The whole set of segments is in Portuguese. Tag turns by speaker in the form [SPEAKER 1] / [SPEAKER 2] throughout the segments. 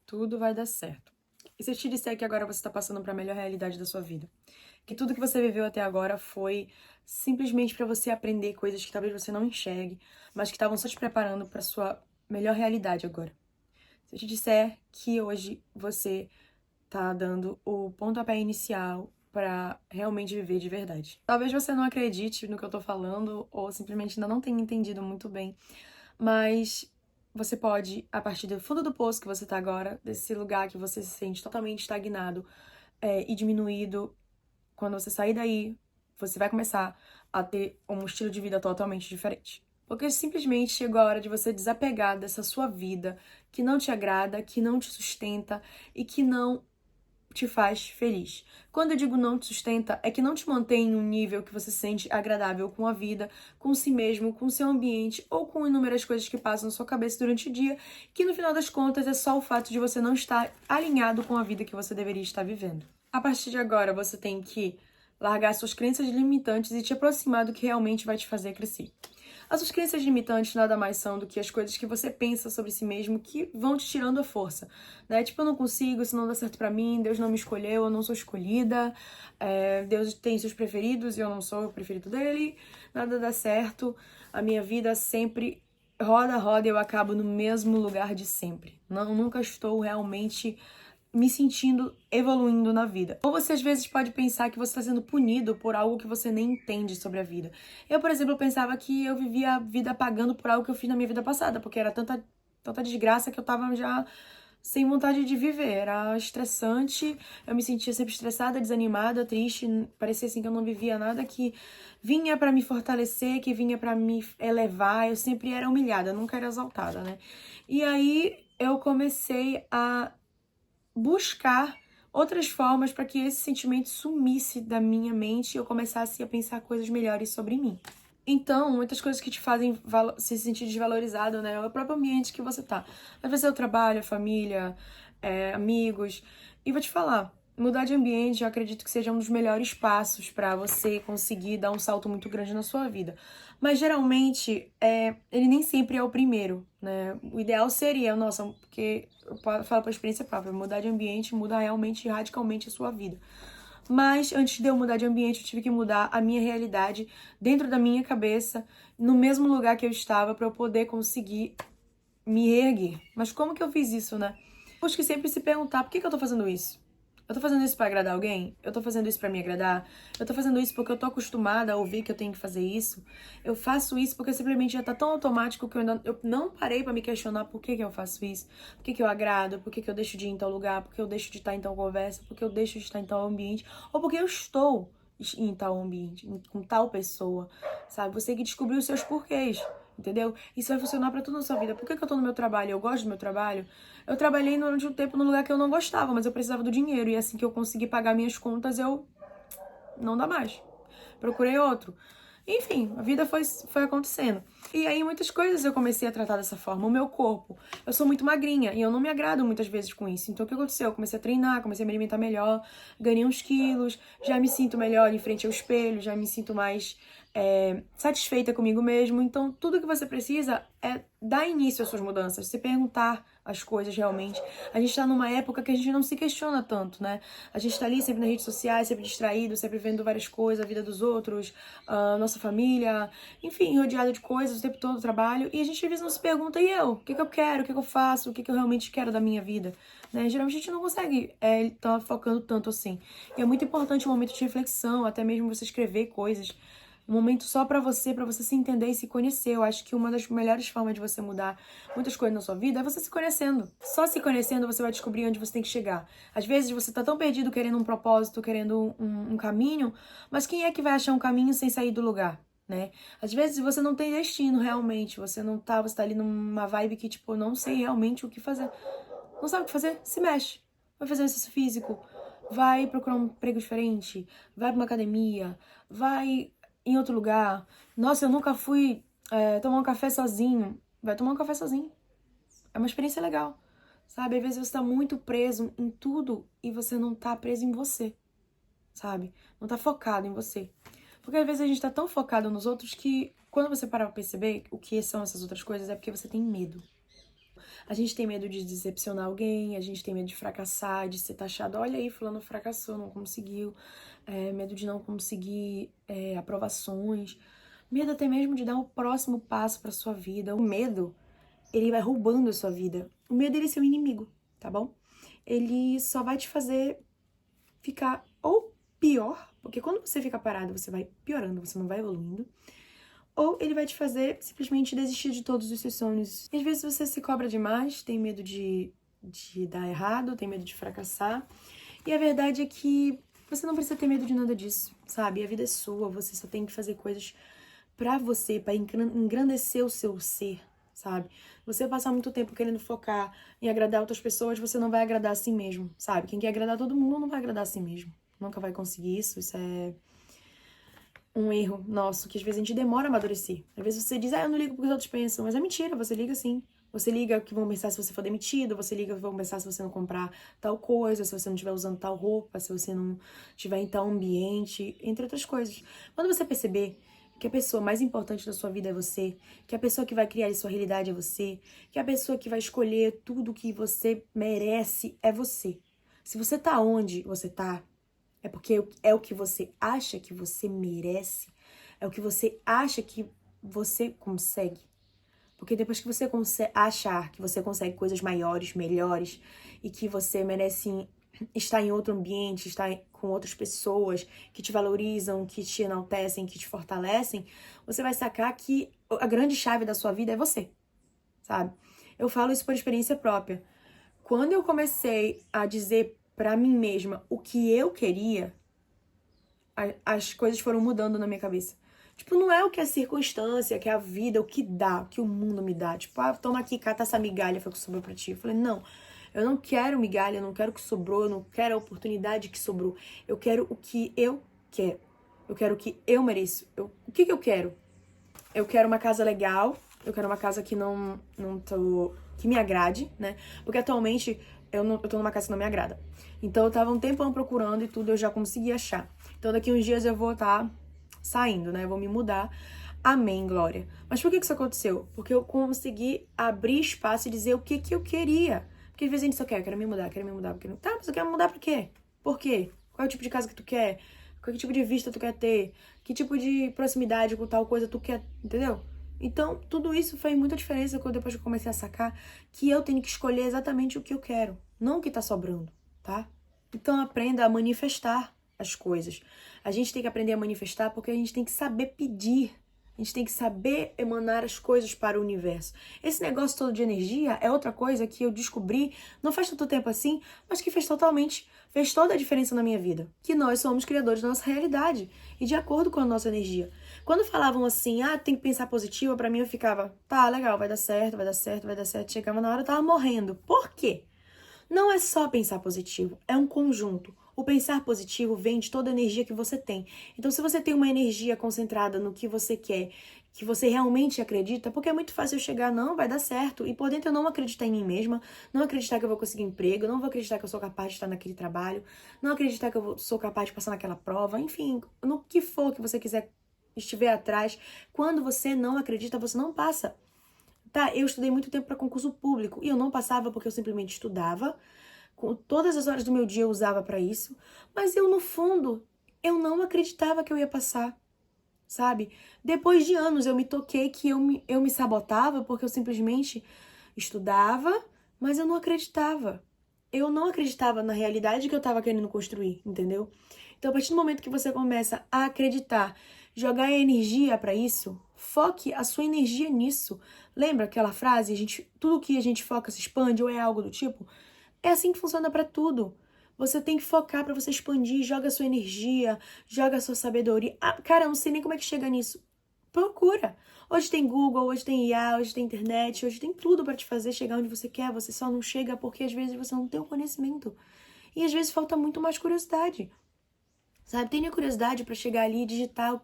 [SPEAKER 1] Tudo vai dar certo. E se eu te disser que agora você está passando para a melhor realidade da sua vida? Que tudo que você viveu até agora foi simplesmente para você aprender coisas que talvez você não enxergue, mas que estavam só te preparando para sua melhor realidade agora. Se eu te disser que hoje você tá dando o pontapé inicial para realmente viver de verdade. Talvez você não acredite no que eu tô falando ou simplesmente ainda não tenha entendido muito bem, mas você pode, a partir do fundo do poço que você tá agora, desse lugar que você se sente totalmente estagnado, e diminuído, quando você sair daí, você vai começar a ter um estilo de vida totalmente diferente. Porque simplesmente chegou a hora de você desapegar dessa sua vida que não te agrada, que não te sustenta e que não te faz feliz. Quando eu digo não te sustenta, é que não te mantém em um nível que você se sente agradável com a vida, com si mesmo, com seu ambiente ou com inúmeras coisas que passam na sua cabeça durante o dia, que no final das contas é só o fato de você não estar alinhado com a vida que você deveria estar vivendo. A partir de agora, você tem que largar suas crenças limitantes e te aproximar do que realmente vai te fazer crescer. As suas crenças limitantes nada mais são do que as coisas que você pensa sobre si mesmo que vão te tirando a força, né? Tipo, eu não consigo, isso não dá certo pra mim, Deus não me escolheu, eu não sou escolhida, Deus tem seus preferidos e eu não sou o preferido dele, nada dá certo, a minha vida sempre roda e eu acabo no mesmo lugar de sempre. Não, nunca estou realmente me sentindo evoluindo na vida. Ou você às vezes pode pensar que você está sendo punido por algo que você nem entende sobre a vida. Eu, por exemplo, pensava que eu vivia a vida pagando por algo que eu fiz na minha vida passada, porque era tanta desgraça que eu tava já sem vontade de viver. Era estressante, eu me sentia sempre estressada, desanimada, triste, parecia assim que eu não vivia nada que vinha pra me fortalecer, que vinha pra me elevar. Eu sempre era humilhada, nunca era exaltada, né? E aí eu comecei a buscar outras formas para que esse sentimento sumisse da minha mente e eu começasse a pensar coisas melhores sobre mim. Então, muitas coisas que te fazem se sentir desvalorizado, né? É o próprio ambiente que você tá. Às vezes é o trabalho, a família, amigos. E vou te falar, mudar de ambiente eu acredito que seja um dos melhores passos para você conseguir dar um salto muito grande na sua vida. Mas geralmente, ele nem sempre é o primeiro, né? O ideal seria, nossa, porque eu falo por experiência própria, mudar de ambiente muda realmente radicalmente a sua vida. Mas antes de eu mudar de ambiente, eu tive que mudar a minha realidade dentro da minha cabeça, no mesmo lugar que eu estava, para eu poder conseguir me erguer. Mas como que eu fiz isso, né? Busque sempre se perguntar por que eu tô fazendo isso? Eu tô fazendo isso pra agradar alguém? Eu tô fazendo isso pra me agradar? Eu tô fazendo isso porque eu tô acostumada a ouvir que eu tenho que fazer isso? Eu faço isso porque simplesmente já tá tão automático que eu não parei pra me questionar por que eu faço isso? Por que eu agrado? Por que eu deixo de ir em tal lugar? Por que eu deixo de estar em tal conversa? Por que eu deixo de estar em tal ambiente? Ou porque eu estou em tal ambiente, com tal pessoa, sabe? Você tem que descobrir os seus porquês. Entendeu? Isso vai funcionar pra tudo na sua vida. Por que eu tô no meu trabalho? Eu gosto do meu trabalho? Eu trabalhei durante um tempo num lugar que eu não gostava, mas eu precisava do dinheiro. E assim que eu consegui pagar minhas contas, eu não dá mais. Procurei outro. Enfim, a vida foi acontecendo. E aí muitas coisas eu comecei a tratar dessa forma. O meu corpo. Eu sou muito magrinha e eu não me agrado muitas vezes com isso. Então o que aconteceu? Eu comecei a treinar, comecei a me alimentar melhor, ganhei uns quilos, já me sinto melhor em frente ao espelho, já me sinto mais satisfeita comigo mesmo. Então tudo que você precisa é dar início às suas mudanças, se perguntar as coisas realmente. A gente tá numa época que a gente não se questiona tanto, né? A gente tá ali sempre nas redes sociais, sempre distraído, sempre vendo várias coisas, a vida dos outros, a nossa família, enfim, rodeado de coisas o tempo todo, trabalho, e a gente às vezes não se pergunta, e eu? O que eu quero? O que eu faço? O que eu realmente quero da minha vida? Né? Geralmente a gente não consegue tá focando tanto assim. E é muito importante um momento de reflexão, até mesmo você escrever coisas, um momento só pra você se entender e se conhecer. Eu acho que uma das melhores formas de você mudar muitas coisas na sua vida é você se conhecendo. Só se conhecendo você vai descobrir onde você tem que chegar. Às vezes você tá tão perdido querendo um propósito, querendo um caminho, mas quem é que vai achar um caminho sem sair do lugar? Né? Às vezes você não tem destino realmente, você tá ali numa vibe que, tipo, não sei realmente o que fazer. Não sabe o que fazer? Se mexe. Vai fazer um exercício físico, vai procurar um emprego diferente, vai pra uma academia, vai em outro lugar. Nossa, eu nunca fui tomar um café sozinho. Vai tomar um café sozinho. É uma experiência legal, sabe? Às vezes você tá muito preso em tudo e você não tá preso em você, sabe? Não tá focado em você. Porque às vezes a gente tá tão focado nos outros que quando você parar pra perceber o que são essas outras coisas é porque você tem medo. A gente tem medo de decepcionar alguém, a gente tem medo de fracassar, de ser taxado. Olha aí, fulano fracassou, não conseguiu. Medo de não conseguir aprovações. Medo até mesmo de dar o próximo passo pra sua vida. O medo, ele vai roubando a sua vida. O medo, ele é seu inimigo, tá bom? Ele só vai te fazer ficar ou pior, porque quando você fica parado, você vai piorando, você não vai evoluindo. Ou ele vai te fazer simplesmente desistir de todos os seus sonhos. E às vezes você se cobra demais, tem medo de dar errado, tem medo de fracassar. E a verdade é que você não precisa ter medo de nada disso, sabe? A vida é sua, você só tem que fazer coisas pra você, pra engrandecer o seu ser, sabe? Você passar muito tempo querendo focar em agradar outras pessoas, você não vai agradar a si mesmo, sabe? Quem quer agradar todo mundo não vai agradar a si mesmo. Nunca vai conseguir isso, isso é um erro nosso, que às vezes a gente demora a amadurecer. Às vezes você diz, eu não ligo porque os outros pensam, mas é mentira, você liga sim. Você liga que vão pensar se você for demitido, você liga que vão pensar se você não comprar tal coisa, se você não estiver usando tal roupa, se você não estiver em tal ambiente, entre outras coisas. Quando você perceber que a pessoa mais importante da sua vida é você, que a pessoa que vai criar a sua realidade é você, que a pessoa que vai escolher tudo que você merece é você. Se você tá onde você tá, é porque é o que você acha que você merece, é o que você acha que você consegue. Porque depois que você achar que você consegue coisas maiores, melhores, e que você merece estar em outro ambiente, estar com outras pessoas que te valorizam, que te enaltecem, que te fortalecem, você vai sacar que a grande chave da sua vida é você, sabe? Eu falo isso por experiência própria. Quando eu comecei a dizer pra mim mesma o que eu queria, as coisas foram mudando na minha cabeça. Tipo, não é o que a circunstância, que a vida, o que dá, o que o mundo me dá. Tipo, toma aqui, cata essa migalha, foi o que sobrou pra ti. Eu falei, não, eu não quero migalha, eu não quero o que sobrou, eu não quero a oportunidade que sobrou. Eu quero o que eu quero. Eu quero o que eu mereço. O que eu quero? Eu quero uma casa legal, eu quero uma casa que que me agrade, né? Porque atualmente eu tô numa casa que não me agrada. Então eu tava um tempão procurando e tudo, eu já consegui achar. Então daqui uns dias eu vou estar saindo, né? Eu vou me mudar. Amém, glória. Mas por que isso aconteceu? Porque eu consegui abrir espaço e dizer o que eu queria. Porque às vezes a gente só quer, quero me mudar, quero me mudar. Tá, mas eu quero me mudar por quê? Por quê? Qual é o tipo de casa que tu quer? Que tipo de vista tu quer ter? Que tipo de proximidade com tal coisa tu quer, entendeu? Então, tudo isso fez muita diferença depois que eu comecei a sacar que eu tenho que escolher exatamente o que eu quero, não o que tá sobrando, tá? Então, aprenda a manifestar as coisas. A gente tem que aprender a manifestar porque a gente tem que saber pedir. A gente tem que saber emanar as coisas para o universo. Esse negócio todo de energia é outra coisa que eu descobri não faz tanto tempo assim, mas que fez toda a diferença na minha vida. Que nós somos criadores da nossa realidade e de acordo com a nossa energia. Quando falavam assim, tem que pensar positivo, pra mim eu ficava, tá, legal, vai dar certo, vai dar certo, vai dar certo. Chegava na hora, eu tava morrendo. Por quê? Não é só pensar positivo, é um conjunto. O pensar positivo vem de toda a energia que você tem. Então, se você tem uma energia concentrada no que você quer, que você realmente acredita, porque é muito fácil eu chegar, não, vai dar certo, e por dentro eu não acreditar em mim mesma, não acreditar que eu vou conseguir emprego, não vou acreditar que eu sou capaz de estar naquele trabalho, não acreditar que sou capaz de passar naquela prova, enfim, no que for que você quiser estiver atrás, quando você não acredita, você não passa. Tá, eu estudei muito tempo para concurso público e eu não passava porque eu simplesmente estudava. Todas as horas do meu dia eu usava para isso, mas eu no fundo eu não acreditava que eu ia passar, sabe? Depois de anos eu me toquei que eu me sabotava porque eu simplesmente estudava, mas eu não acreditava. Eu não acreditava na realidade que eu estava querendo construir, entendeu? Então, a partir do momento que você começa a acreditar, jogar energia para isso, foque a sua energia nisso. Lembra aquela frase, tudo que a gente foca se expande ou é algo do tipo? É assim que funciona para tudo. Você tem que focar para você expandir, joga a sua energia, joga a sua sabedoria. Cara, eu não sei nem como é que chega nisso. Procura. Hoje tem Google, hoje tem IA, hoje tem internet, hoje tem tudo para te fazer chegar onde você quer. Você só não chega porque às vezes você não tem o conhecimento. E às vezes falta muito mais curiosidade. Sabe? Tenha curiosidade para chegar ali e digitar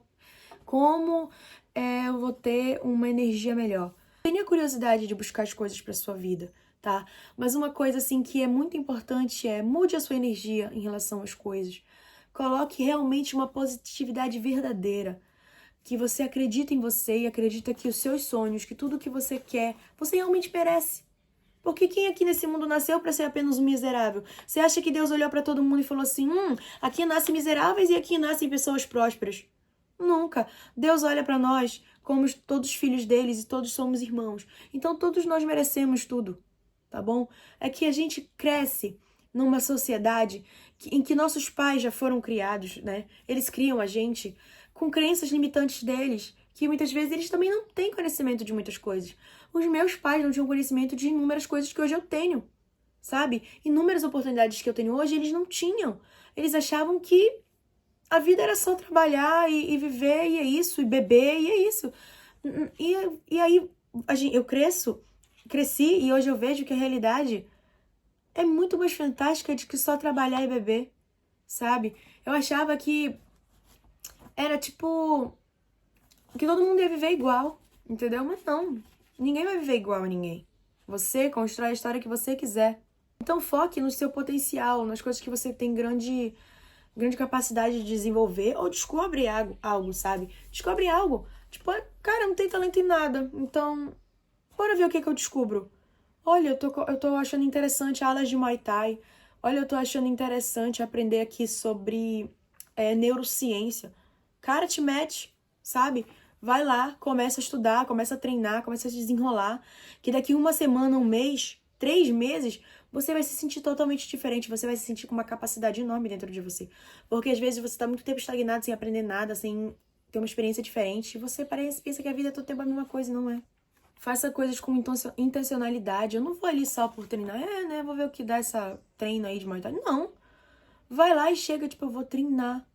[SPEAKER 1] como eu vou ter uma energia melhor. Tenha curiosidade de buscar as coisas para sua vida, tá? Mas uma coisa assim que é muito importante é mude a sua energia em relação às coisas. Coloque realmente uma positividade verdadeira, que você acredita em você e acredita que os seus sonhos, que tudo que você quer, você realmente merece. Porque quem aqui nesse mundo nasceu para ser apenas um miserável? Você acha que Deus olhou para todo mundo e falou assim: aqui nascem miseráveis e aqui nascem pessoas prósperas? Nunca. Deus olha para nós como todos filhos deles e todos somos irmãos. Então todos nós merecemos tudo, tá bom? É que a gente cresce numa sociedade em que nossos pais já foram criados, né? Eles criam a gente com crenças limitantes deles, que muitas vezes eles também não têm conhecimento de muitas coisas. Os meus pais não tinham conhecimento de inúmeras coisas que hoje eu tenho, sabe? Inúmeras oportunidades que eu tenho hoje, eles não tinham. Eles achavam que a vida era só trabalhar e viver, e é isso, e beber, e é isso. E aí eu cresci, e hoje eu vejo que a realidade é muito mais fantástica de que só trabalhar e beber, sabe? Eu achava que era tipo que todo mundo ia viver igual, entendeu? Mas não, ninguém vai viver igual a ninguém. Você constrói a história que você quiser. Então foque no seu potencial, nas coisas que você tem grande capacidade de desenvolver, ou descobre algo, sabe? Descobre algo. Tipo, cara, eu não tenho talento em nada, então bora ver o que que eu descubro. Olha, eu tô achando interessante aulas de Muay Thai. Olha, eu tô achando interessante aprender aqui sobre neurociência. Cara, te mete, sabe? Vai lá, começa a estudar, começa a treinar, começa a se desenrolar. Que daqui uma semana, um mês, 3 meses, você vai se sentir totalmente diferente. Você vai se sentir com uma capacidade enorme dentro de você. Porque às vezes você tá muito tempo estagnado, sem aprender nada, sem ter uma experiência diferente. E você pensa que a vida é todo tempo a mesma coisa, e não é. Faça coisas com intencionalidade. Eu não vou ali só por treinar. Né? Vou ver o que dá essa treino aí de Muay Thai. Não. Vai lá e chega, tipo, eu vou treinar.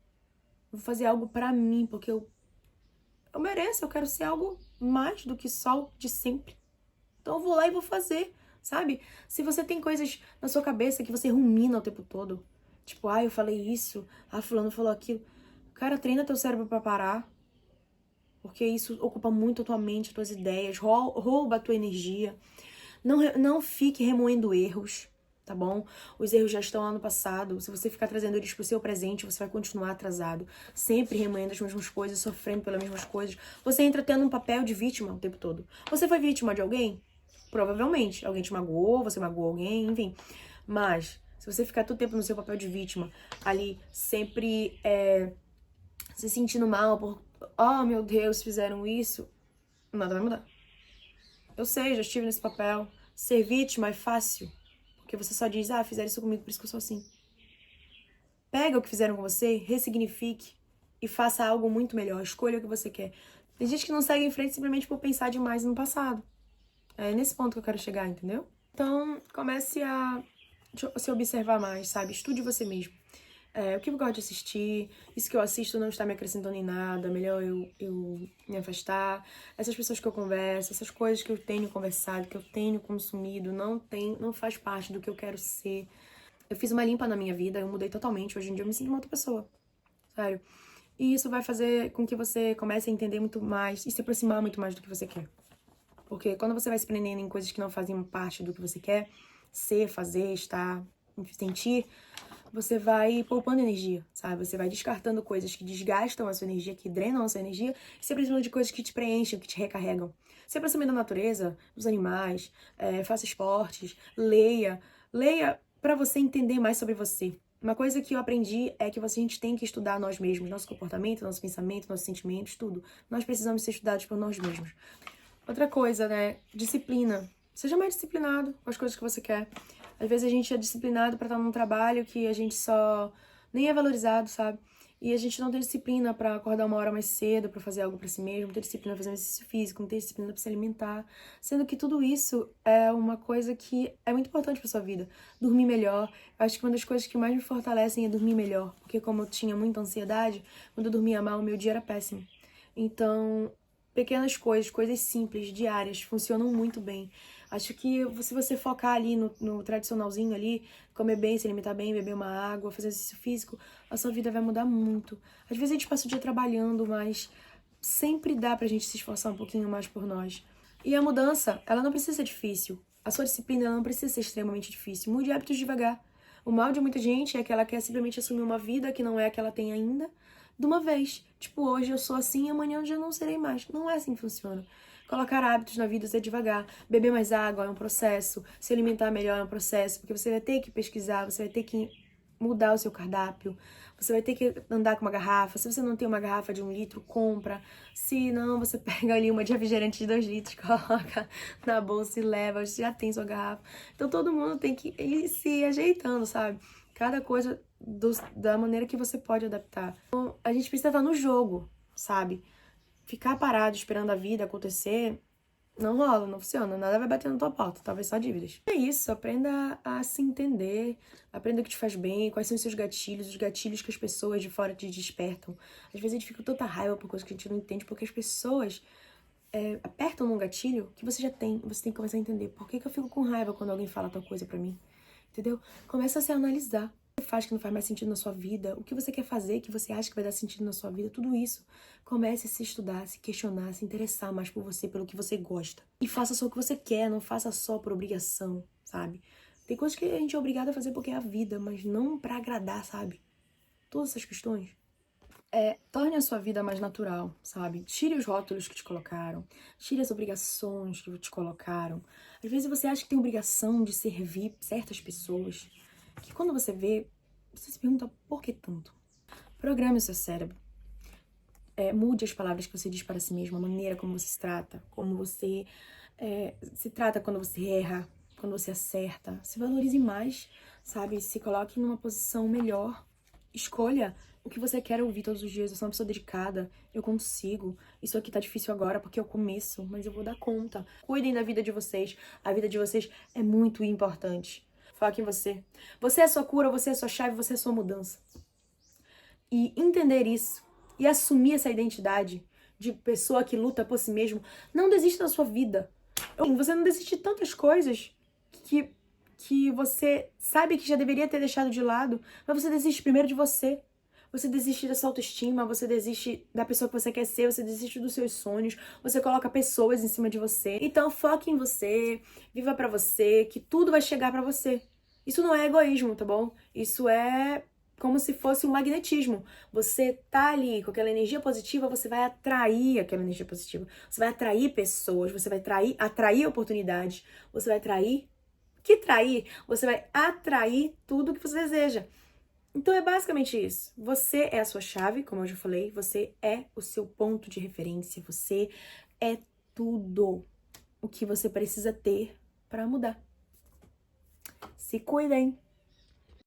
[SPEAKER 1] Vou fazer algo pra mim, porque eu mereço. Eu quero ser algo mais do que só o de sempre. Então eu vou lá e vou fazer, sabe? Se você tem coisas na sua cabeça que você rumina o tempo todo. Tipo, eu falei isso. Fulano falou aquilo. Cara, treina teu cérebro pra parar. Porque isso ocupa muito a tua mente, as tuas ideias, rouba a tua energia. Não fique remoendo erros, tá bom? Os erros já estão lá no passado. Se você ficar trazendo eles pro seu presente, você vai continuar atrasado. Sempre remoendo as mesmas coisas, sofrendo pelas mesmas coisas. Você entra tendo um papel de vítima o tempo todo. Você foi vítima de alguém? Provavelmente. Alguém te magoou, você magoou alguém, enfim. Mas, se você ficar todo tempo no seu papel de vítima, ali, sempre se sentindo mal por... Oh, meu Deus, fizeram isso. Nada vai mudar. Eu sei, já estive nesse papel. Ser vítima é fácil. Porque você só diz, fizeram isso comigo, por isso que eu sou assim. Pega o que fizeram com você, ressignifique e faça algo muito melhor. Escolha o que você quer. Tem gente que não segue em frente simplesmente por pensar demais no passado. É nesse ponto que eu quero chegar, entendeu? Então, comece a se observar mais, sabe? Estude você mesmo. O que eu gosto de assistir, isso que eu assisto não está me acrescentando em nada, melhor eu me afastar. Essas pessoas que eu converso, essas coisas que eu tenho conversado, que eu tenho consumido, não faz parte do que eu quero ser. Eu fiz uma limpa na minha vida, eu mudei totalmente, hoje em dia eu me sinto uma outra pessoa, sério. E isso vai fazer com que você comece a entender muito mais e se aproximar muito mais do que você quer. Porque quando você vai se prendendo em coisas que não fazem parte do que você quer ser, fazer, estar, sentir, você vai poupando energia, sabe? Você vai descartando coisas que desgastam a sua energia, que drenam a sua energia, e se aproximando de coisas que te preenchem, que te recarregam. Se aproxime da natureza, dos animais, faça esportes, leia. Leia pra você entender mais sobre você. Uma coisa que eu aprendi é que a gente tem que estudar nós mesmos, nosso comportamento, nosso pensamento, nossos sentimentos, tudo. Nós precisamos ser estudados por nós mesmos. Outra coisa, né? Disciplina. Seja mais disciplinado com as coisas que você quer. Às vezes a gente é disciplinado pra estar num trabalho que a gente só nem é valorizado, sabe? E a gente não tem disciplina pra acordar uma hora mais cedo, pra fazer algo pra si mesmo, não tem disciplina pra fazer um exercício físico, não tem disciplina pra se alimentar. Sendo que tudo isso é uma coisa que é muito importante pra sua vida. Dormir melhor. Eu acho que uma das coisas que mais me fortalecem é dormir melhor. Porque como eu tinha muita ansiedade, quando eu dormia mal, o meu dia era péssimo. Então, pequenas coisas simples, diárias, funcionam muito bem. Acho que se você focar ali no tradicionalzinho ali, comer bem, se alimentar bem, beber uma água, fazer exercício físico, a sua vida vai mudar muito. Às vezes a gente passa o dia trabalhando, mas sempre dá pra gente se esforçar um pouquinho mais por nós. E a mudança, ela não precisa ser difícil. A sua disciplina, ela não precisa ser extremamente difícil. Mude hábitos devagar. O mal de muita gente é que ela quer simplesmente assumir uma vida que não é a que ela tem ainda, de uma vez. Tipo, hoje eu sou assim, amanhã eu já não serei mais. Não é assim que funciona. Colocar hábitos na vida é devagar. Beber mais água é um processo. Se alimentar melhor é um processo. Porque você vai ter que pesquisar, você vai ter que mudar o seu cardápio. Você vai ter que andar com uma garrafa. Se você não tem uma garrafa de 1 litro, compra. Se não, você pega ali uma de refrigerante de 2 litros, coloca na bolsa e leva. Já tem sua garrafa. Então todo mundo tem que ir se ajeitando, sabe? Cada coisa da maneira que você pode adaptar. Então, a gente precisa estar no jogo, sabe? Ficar parado esperando a vida acontecer não rola, não funciona. Nada vai bater na tua porta, talvez só dívidas. É isso, aprenda a se entender, aprenda o que te faz bem, quais são os seus gatilhos, os gatilhos que as pessoas de fora te despertam. Às vezes a gente fica com tanta raiva por coisas que a gente não entende, porque as pessoas apertam num gatilho que você já tem, você tem que começar a entender. Por que eu fico com raiva quando alguém fala tal coisa pra mim? Entendeu? Começa a se analisar. O que faz que não faz mais sentido na sua vida, o que você quer fazer que você acha que vai dar sentido na sua vida, tudo isso. Comece a se estudar, se questionar, se interessar mais por você, pelo que você gosta. E faça só o que você quer, não faça só por obrigação, sabe? Tem coisas que a gente é obrigado a fazer porque é a vida, mas não pra agradar, sabe? Todas essas questões. Torne a sua vida mais natural, sabe? Tire os rótulos que te colocaram, tire as obrigações que te colocaram. Às vezes você acha que tem obrigação de servir certas pessoas, que quando você vê, você se pergunta por que tanto? Programe o seu cérebro. Mude as palavras que você diz para si mesmo, a maneira como você se trata, como você se trata quando você erra, quando você acerta. Se valorize mais, sabe? Se coloque numa posição melhor. Escolha o que você quer ouvir todos os dias. Eu sou uma pessoa dedicada, eu consigo. Isso aqui tá difícil agora porque eu começo, mas eu vou dar conta. Cuidem da vida de vocês. A vida de vocês é muito importante. Foque em você. Você é a sua cura, você é a sua chave, você é a sua mudança. E entender isso e assumir essa identidade de pessoa que luta por si mesmo, não desista da sua vida. Você não desiste de tantas coisas que você sabe que já deveria ter deixado de lado, mas você desiste primeiro de você. Você desiste da sua autoestima, você desiste da pessoa que você quer ser, você desiste dos seus sonhos, você coloca pessoas em cima de você. Então foque em você, viva pra você, que tudo vai chegar pra você. Isso não é egoísmo, tá bom? Isso é como se fosse um magnetismo. Você tá ali com aquela energia positiva, você vai atrair aquela energia positiva. Você vai atrair pessoas, você vai atrair oportunidades, você vai atrair. Que trair? Você vai atrair tudo que você deseja. Então é basicamente isso. Você é a sua chave, como eu já falei, você é o seu ponto de referência, você é tudo o que você precisa ter para mudar. Se cuidem!